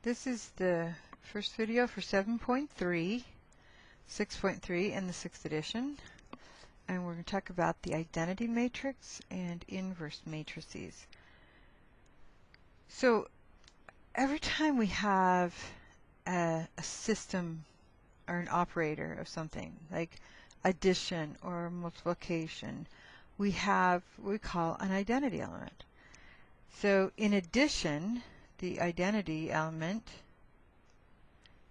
This is the first video for 7.3, 6.3 in the 6th edition. And we're going to talk about the identity matrix and inverse matrices. So every time we have a system or an operator of something, like addition or multiplication, we have what we call an identity element. So in addition, the identity element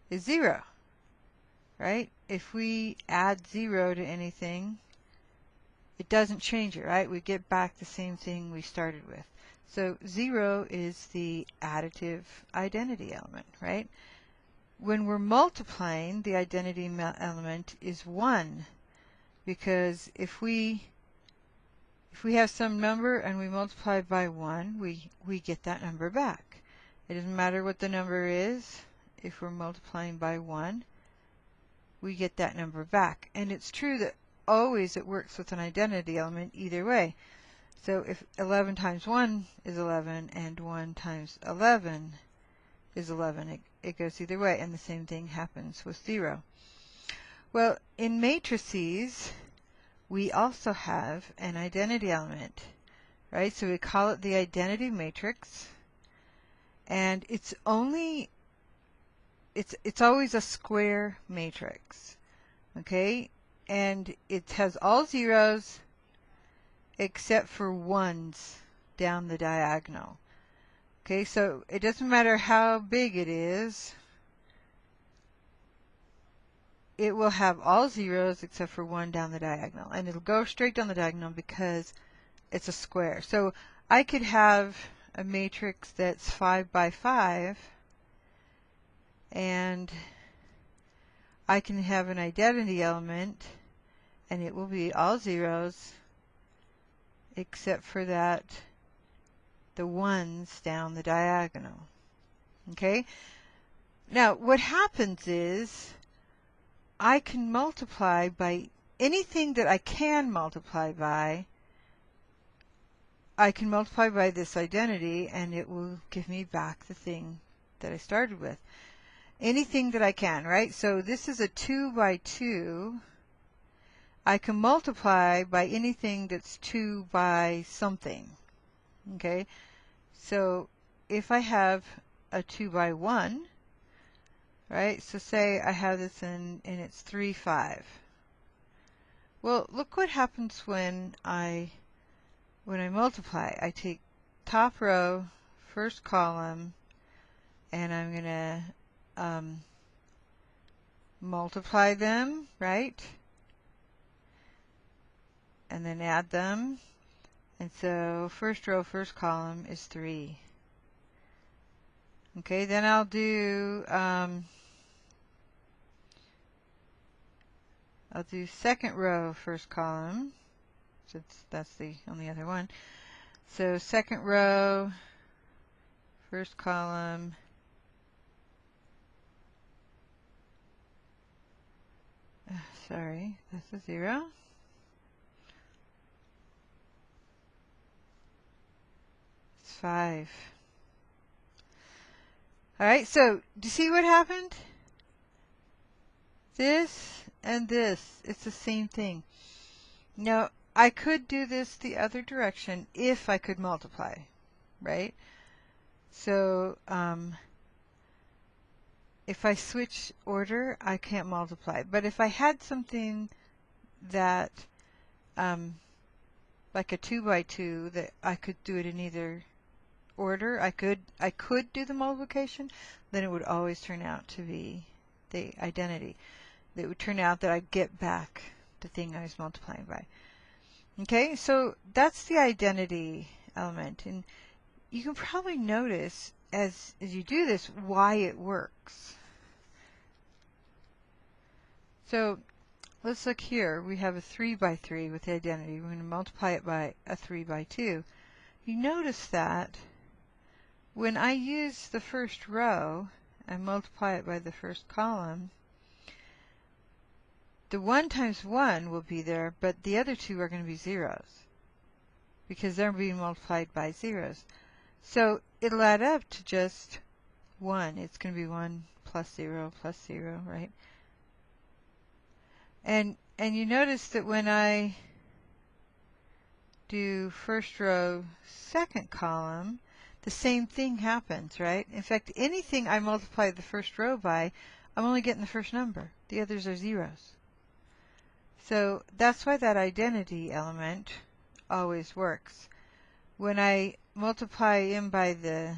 is 0, right? If we add 0 to anything, it doesn't change it, right? We get back the same thing we started with. So 0 is the additive identity element, right? When we're multiplying, the identity element is 1, because if we have some number and we multiply by 1, we get that number back. It doesn't matter what the number is. If we're multiplying by 1, we get that number back. And it's true that always it works with an identity element either way. So if 11 times 1 is 11 and 1 times 11 is 11, it goes either way. And the same thing happens with 0. Well, in matrices, we also have an identity element, right? So we call it the identity matrix. And it's always a square matrix, okay? And it has all zeros except for ones down the diagonal. Okay, so it doesn't matter how big it is, it will have all zeros except for 1 down the diagonal. And it'll go straight down the diagonal because it's a square. So I could have a matrix that's 5 by 5, and I can have an identity element, and it will be all zeros except for the ones down the diagonal. Okay? Now, what happens is I can multiply by anything that I can multiply by. I can multiply by this identity, and it will give me back the thing that I started with. Anything that I can, right? So this is a 2 by 2. I can multiply by anything that's 2 by something. Okay? So if I have a 2 by 1, right? So say I have this and it's 3, 5. Well, look what happens when I multiply. I take top row, first column, and I'm going to multiply them, right? And then add them. And so first row, first column is 3. Okay, then I'll do second row, first column, since that's the only other one. So second row, first column, sorry, that's a 0. It's 5. All right, so do you see what happened? This and this, it's the same thing. Now, I could do this the other direction if I could multiply, right? So if I switch order, I can't multiply. But if I had something that, like a 2 by 2, that I could do it in either order, I could do the multiplication, then it would always turn out to be the identity. It would turn out that I'd get back the thing I was multiplying by. Okay, so that's the identity element. And you can probably notice as you do this why it works. So let's look here. We have a 3 by 3 with the identity. We're going to multiply it by a 3 by 2. You notice that when I use the first row and multiply it by the first column, the 1 times 1 will be there, but the other two are going to be zeros because they're being multiplied by zeros. So it'll add up to just 1. It's going to be 1 plus 0 plus 0, right? And you notice that when I do first row, second column, the same thing happens, right? In fact, anything I multiply the first row by, I'm only getting the first number. The others are zeros. So that's why that identity element always works. When I multiply in by the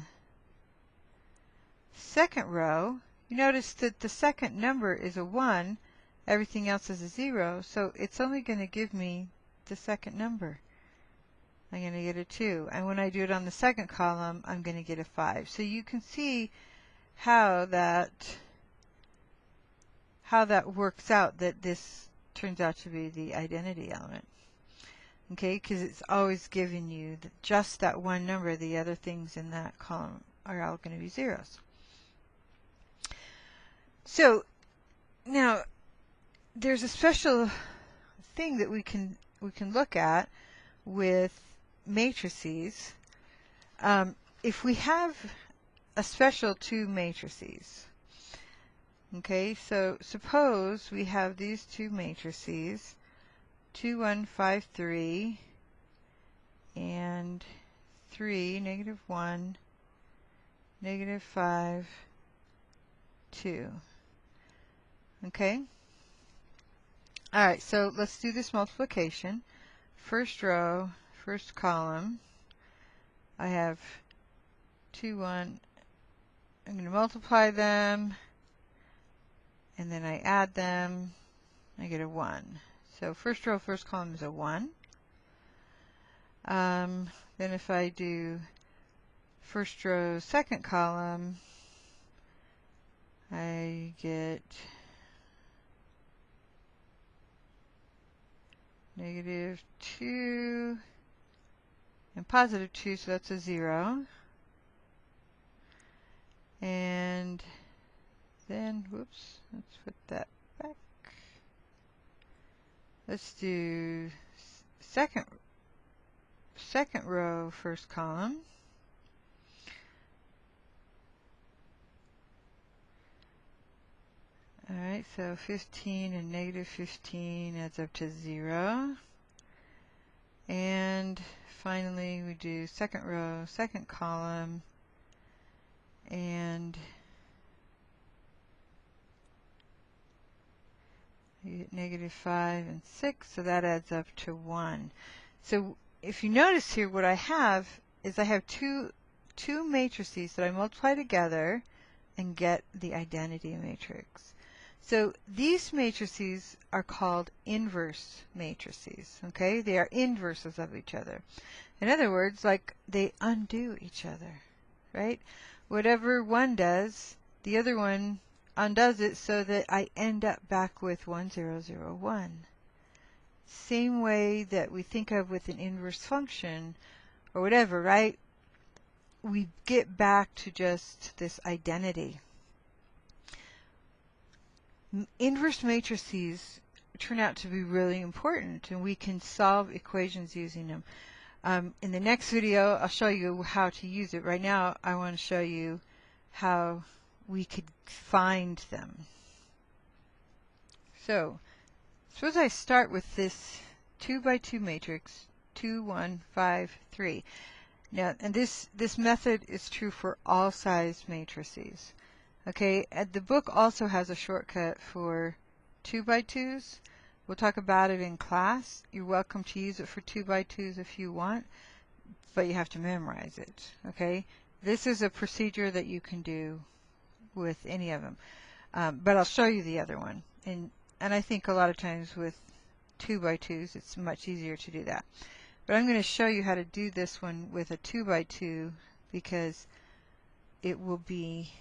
second row, you notice that the second number is a 1, everything else is a 0, so it's only going to give me the second number. I'm going to get a 2. And when I do it on the second column, I'm going to get a 5. So you can see how that works out, that this turns out to be the identity element. Okay, because it's always giving you just that one number. The other things in that column are all going to be zeros. So now there's a special thing that we can look at with matrices. If we have a special two matrices, okay, so suppose we have these two matrices, 2, 1, 5, 3, and 3, negative 1, negative 5, 2. Okay? All right, so let's do this multiplication. First row, first column, I have 2, 1. I'm going to multiply them, and then I add them. I get a 1. So first row, first column is a 1. Then if I do first row, second column, I get negative 2 and positive 2, so that's a 0. And then, whoops, let's put that back. Let's do second row, first column. All right, so 15 and negative 15 adds up to 0. And finally, we do second row, second column, and you get negative 5 and 6, so that adds up to 1. So if you notice here, what I have is I have two matrices that I multiply together and get the identity matrix. So these matrices are called inverse matrices. Okay, they are inverses of each other. In other words, like they undo each other, right? Whatever one does, the other one undoes it, so that I end up back with 1, 0, 0, 1. Same way that we think of with an inverse function or whatever, right? We get back to just this identity. Inverse matrices turn out to be really important, and we can solve equations using them. In the next video, I'll show you how to use it. Right now, I want to show you how we could find them. So, suppose I start with this 2 by 2 matrix, 2, 1, 5, 3. Now, and this method is true for all size matrices. Okay, and the book also has a shortcut for 2 by 2s. We'll talk about it in class. You're welcome to use it for 2 by 2s if you want, but you have to memorize it. Okay, this is a procedure that you can do with any of them, but I'll show you the other one. And I think a lot of times with 2 by 2s, it's much easier to do that. But I'm going to show you how to do this one with a 2 by 2 because it will be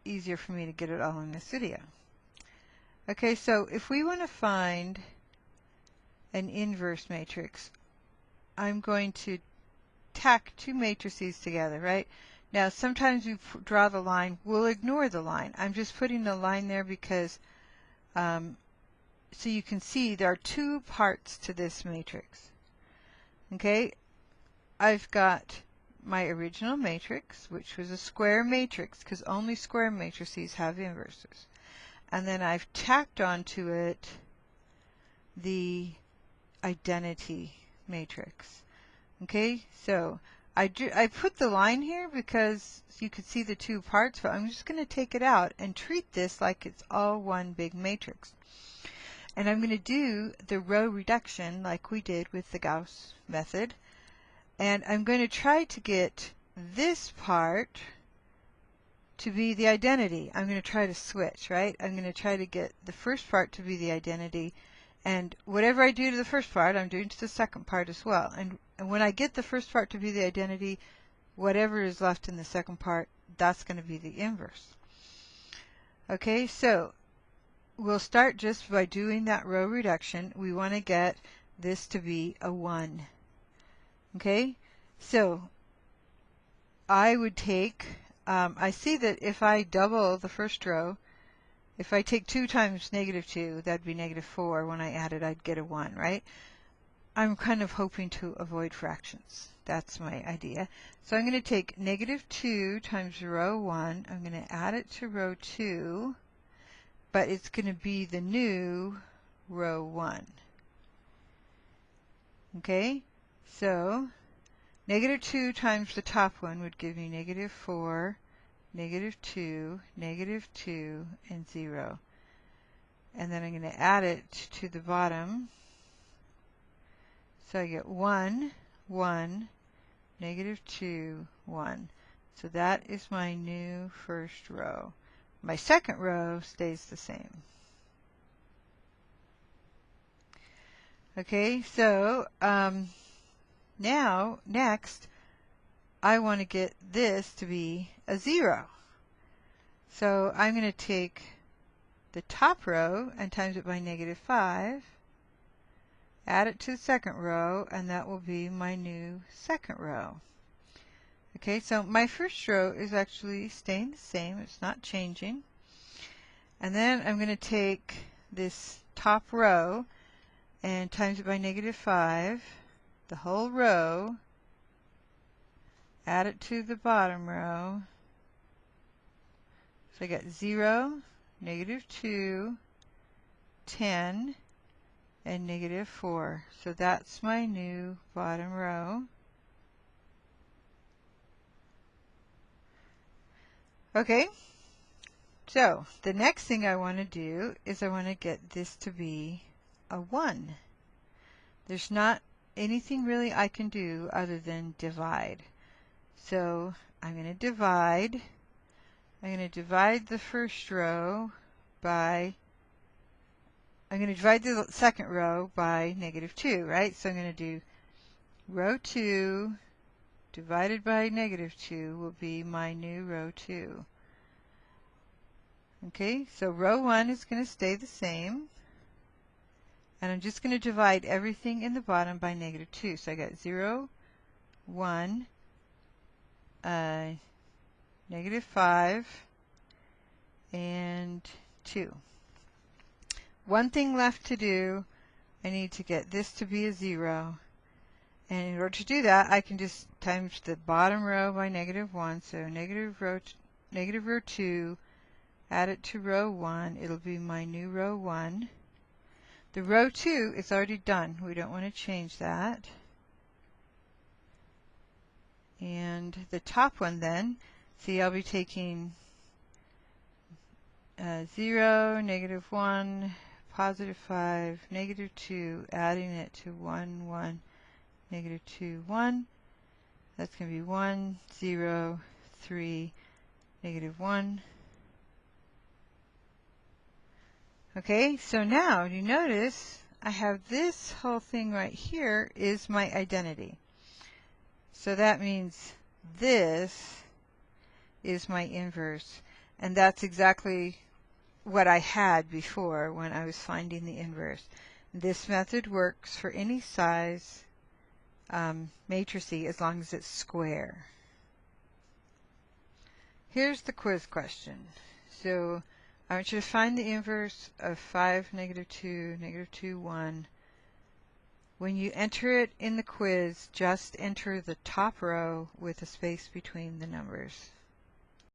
easier for me to get it all in this video. Okay, so if we want to find an inverse matrix, I'm going to tack two matrices together, right? Now, sometimes we draw the line. We'll ignore the line. I'm just putting the line there because so you can see there are two parts to this matrix. Okay, I've got my original matrix, which was a square matrix, because only square matrices have inverses. And then I've tacked onto it the identity matrix. Okay, so I put the line here because you could see the two parts, but I'm just going to take it out and treat this like it's all one big matrix. And I'm going to do the row reduction like we did with the Gauss method. And I'm going to try to get this part to be the identity. I'm going to try to switch, right? I'm going to try to get the first part to be the identity. And whatever I do to the first part, I'm doing to the second part as well. And when I get the first part to be the identity, whatever is left in the second part, that's going to be the inverse. Okay, so we'll start just by doing that row reduction. We want to get this to be a 1. Okay, so I would take, I see that if I double the first row, if I take 2 times -2, that'd be -4. When I add it, I'd get a 1, right? I'm kind of hoping to avoid fractions. That's my idea. So I'm going to take -2 times row 1. I'm going to add it to row 2, but it's going to be the new row 1. Okay? So -2 times the top one would give me -4, -2, -2, and 0. And then I'm going to add it to the bottom. So I get 1, 1, -2, 1. So that is my new first row. My second row stays the same. Okay, so now, next, I want to get this to be a 0. So I'm going to take the top row and times it by -5, add it to the second row, and that will be my new second row. Okay, so my first row is actually staying the same. It's not changing. And then I'm going to take this top row and times it by -5, the whole row, add it to the bottom row. So I got 0, -2, 10, and -4. So that's my new bottom row. Okay, so the next thing I want to do is I want to get this to be a 1. There's not anything really I can do other than divide. So I'm going to divide. I'm going to divide the first row by, I'm going to divide the second row by -2, right? So I'm going to do row 2 divided by -2 will be my new row 2. Okay, so row 1 is going to stay the same. And I'm just going to divide everything in the bottom by -2. So I got 0, 1, -5, and 2. One thing left to do, I need to get this to be a 0. And in order to do that, I can just times the bottom row by -1. So negative row 2, add it to row 1. It'll be my new row 1. The row 2 is already done. We don't want to change that. And the top one then, see, I'll be taking 0, -1, +5, -2, adding it to 1, 1, -2, 1. That's going to be 1, 0, 3, -1. Okay, so now you notice I have this whole thing right here is my identity. So that means this is my inverse. And that's exactly what I had before when I was finding the inverse. This method works for any size matrice as long as it's square. Here's the quiz question. So I want you to find the inverse of 5, -2, -2, 1 When you enter it in the quiz, just enter the top row with a space between the numbers.